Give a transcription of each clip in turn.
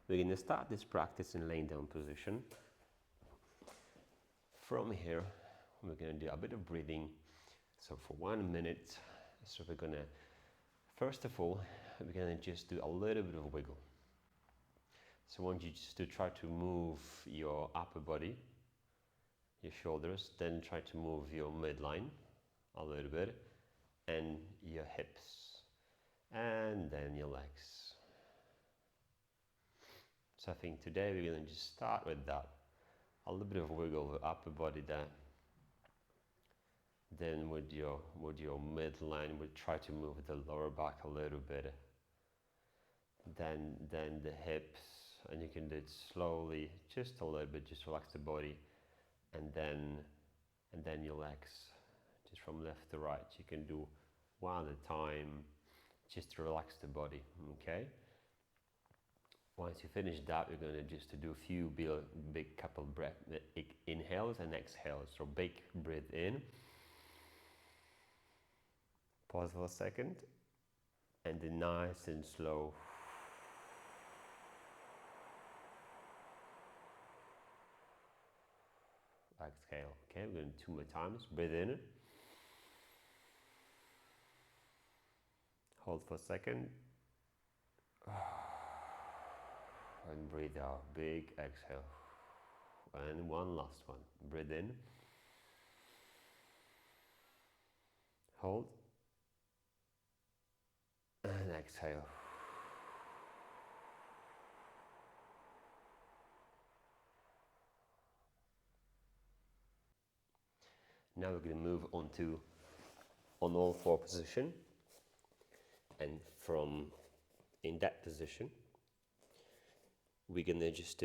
We're going to start this practice in laying down position. From here, we're going to do a bit of breathing. So for 1 minute, so we're going to, first of all, we're going to just do a little bit of wiggle. So I want you just to try to move your upper body, your shoulders, then try to move your midline a little bit, and your hips, and then your legs. So I think today we're going to just start with that. A little bit of wiggle of the upper body there. Then with your midline, we'll try to move the lower back a little bit. Then the hips, and you can do it slowly, just a little bit, just relax the body. And then your legs, just from left to right. You can do one at a time, just to relax the body, okay? Once you finish that, we're going to just do a few big couple breath inhales and exhales. So big breath in, pause for a second, and then nice and slow. Exhale. Okay, we're going to do 2 more times. Breathe in, hold for a second, and breathe out. Big exhale. And one last one. Breathe in, hold, and exhale. Now we're going to move on to on all four position, and from in that position we're going to just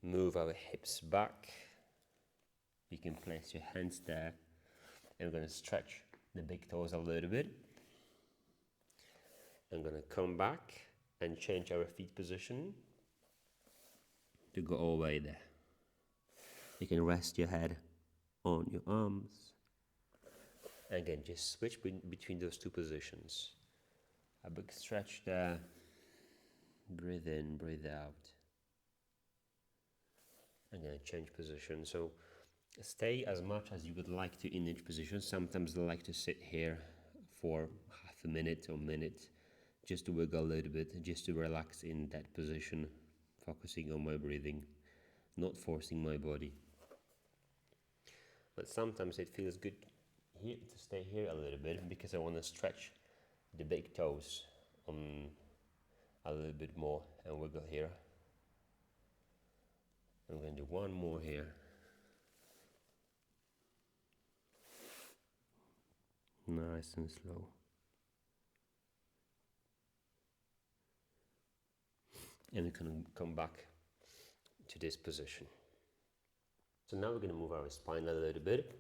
move our hips back. You can place your hands there, and we're going to stretch the big toes a little bit. I'm going to come back and change our feet position to go all the way there. You can rest your head on your arms. Again, just switch between those two positions. A big stretch there. Breathe in, breathe out. I'm going to change position. So stay as much as you would like to in each position. Sometimes I like to sit here for half a minute or minute, just to wiggle a little bit, just to relax in that position, focusing on my breathing, not forcing my body. But sometimes it feels good here to stay here a little bit, because I want to stretch the big toes a little bit more and wiggle here. I'm going to do one more here. Nice and slow. And we can come back to this position. So now we're going to move our spine a little bit.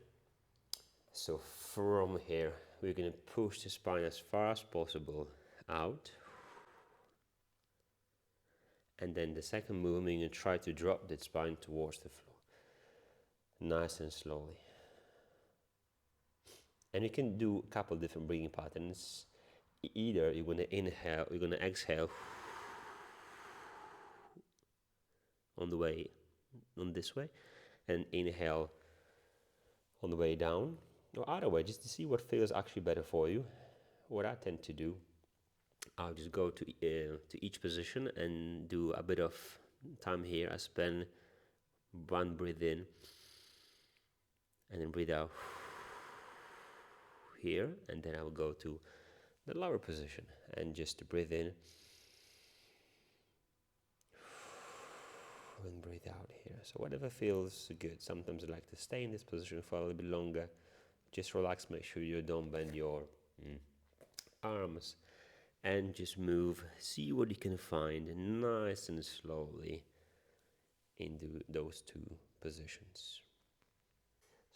So from here, we're going to push the spine as far as possible out. And then the second movement, we're going to try to drop the spine towards the floor. Nice and slowly. And you can do a couple different breathing patterns. Either you're going to inhale, you're going to exhale on the way, on this way, and inhale on the way down. Or either way, just to see what feels actually better for you. What I tend to do, I'll just go to each position and do a bit of time here. I spend one breath in and then breathe out here, and then I will go to the lower position and just breathe in and breathe out here. So whatever feels good. Sometimes I like to stay in this position for a little bit longer. Just relax, make sure you don't bend your arms, and just move. See what you can find nice and slowly into those two positions.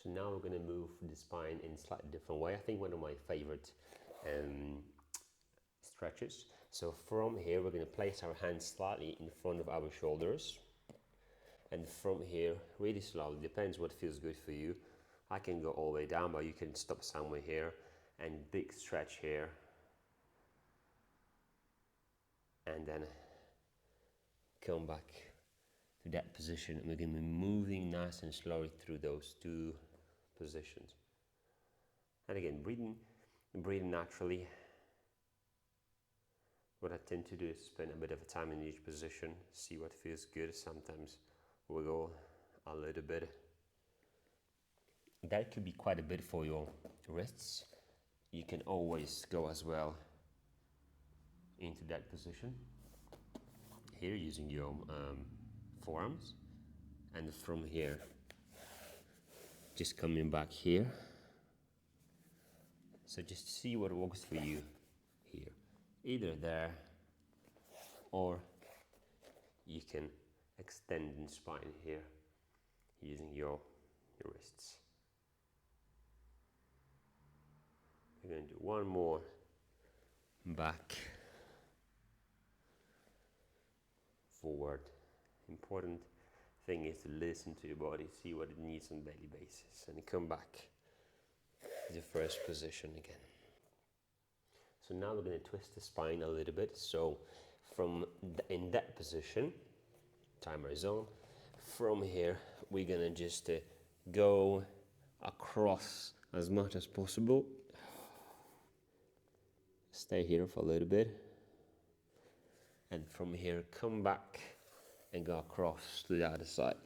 So now we're going to move the spine in a slightly different way. I think one of my favorite stretches. So from here, we're going to place our hands slightly in front of our shoulders. And from here, really slowly, depends what feels good for you. I can go all the way down, but you can stop somewhere here, and big stretch here. And then come back to that position, and we're going to be moving nice and slowly through those two positions. And again, breathing naturally. What I tend to do is spend a bit of time in each position, see what feels good. Sometimes wiggle a little bit. That could be quite a bit for your wrists. You can always go as well into that position here using your forearms, and from here just coming back here. So just see what works for you here, either there, or you can extend in spine here using your wrists. We're going to do one more back, forward. Important thing is to listen to your body, see what it needs on a daily basis, and come back to the first position again. So now we're going to twist the spine a little bit. So in that position, timer is on. From here, we're going to just go across as much as possible. Stay here for a little bit. And from here, come back and go across to the other side.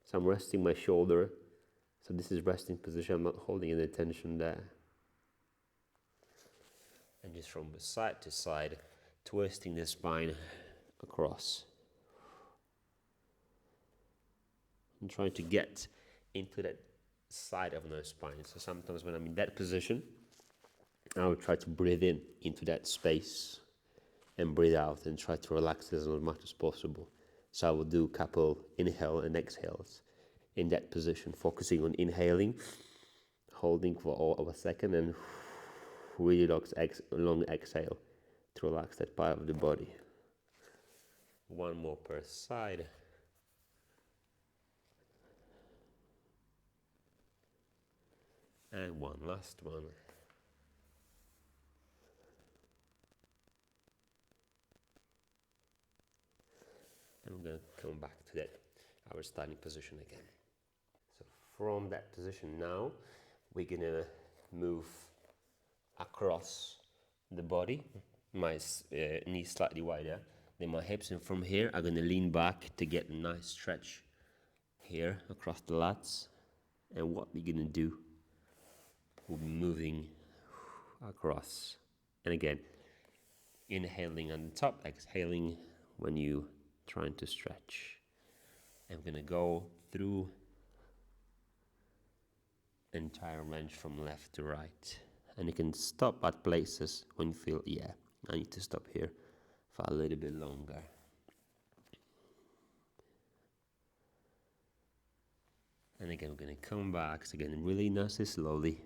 So I'm resting my shoulder. So this is resting position. I'm not holding any tension there. And just from side to side, twisting the spine across. I'm trying to get into that side of my spine. So sometimes when I'm in that position, I will try to breathe in into that space and breathe out and try to relax as much as possible. So I will do a couple inhale and exhales in that position, focusing on inhaling, holding for a second, and really long exhale to relax that part of the body. One more per side. And one last one. And we're going to come back to that, our starting position again. So from that position now, we're going to move across the body. My knees slightly wider than my hips, and from here I'm going to lean back to get a nice stretch here across the lats. And what we're going to do, we'll be moving across. And again, inhaling on the top, exhaling when you trying to stretch. I'm going to go through entire range from left to right. And you can stop at places when you feel, yeah, I need to stop here for a little bit longer. And again, we're going to come back. So again, really nice and slowly.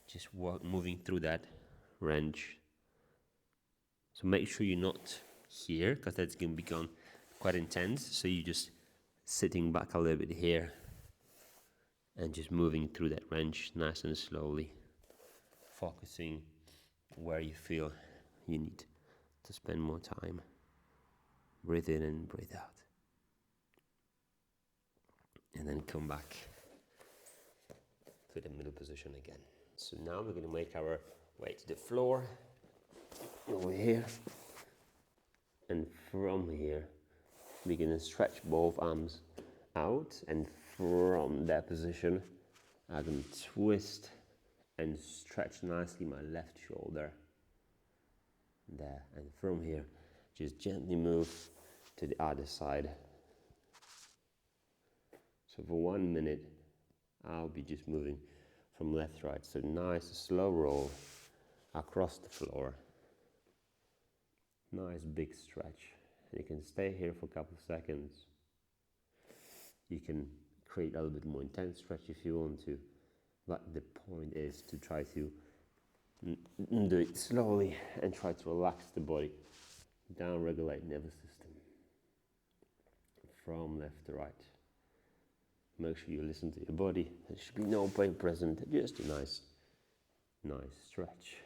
Just moving through that range. So make sure you're not here, because that's going to become quite intense. So you're just sitting back a little bit here and just moving through that range nice and slowly, focusing where you feel you need to spend more time. Breathe in and breathe out. And then come back to the middle position again. So now we're going to make our way to the floor, over here. And from here, we're going to stretch both arms out. And from that position, I'm going to twist and stretch nicely my left shoulder. There. And from here, just gently move to the other side. So for 1 minute, I'll be just moving from left to right. So nice slow roll across the floor. Nice big stretch. You can stay here for a couple of seconds. You can create a little bit more intense stretch if you want to. But the point is to try to do it slowly and try to relax the body. Down-regulate nervous system. From left to right. Make sure you listen to your body. There should be no pain present, just a nice stretch.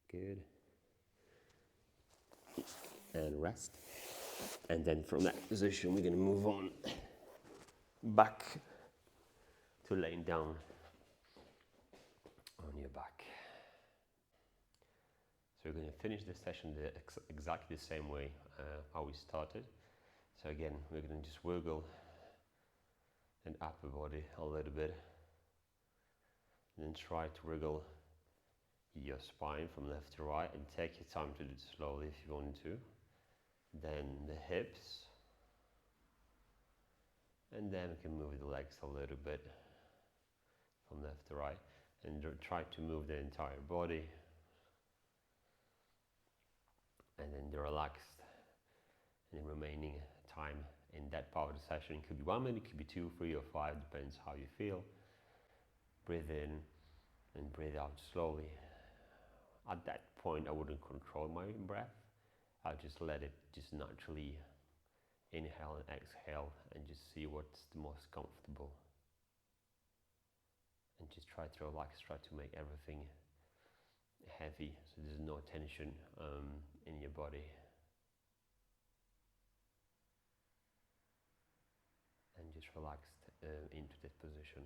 Good. and rest. And then from that position, we're going to move on back to laying down on your back. So we're going to finish this session exactly the same way how we started. So again, we're going to just wiggle and upper body a little bit. And then try to wriggle your spine from left to right, and take your time to do it slowly if you want to. Then the hips. And then we can move the legs a little bit from left to right. And try to move the entire body. And then the relaxed and the remaining time in that part of the session. It could be 1 minute, it could be 2, 3 or 5, depends how you feel. Breathe in and breathe out slowly. At that point, I wouldn't control my breath. I'll just let it just naturally inhale and exhale and just see what's the most comfortable. And just try to relax, try to make everything heavy so there's no tension in your body. And just relaxed into that position.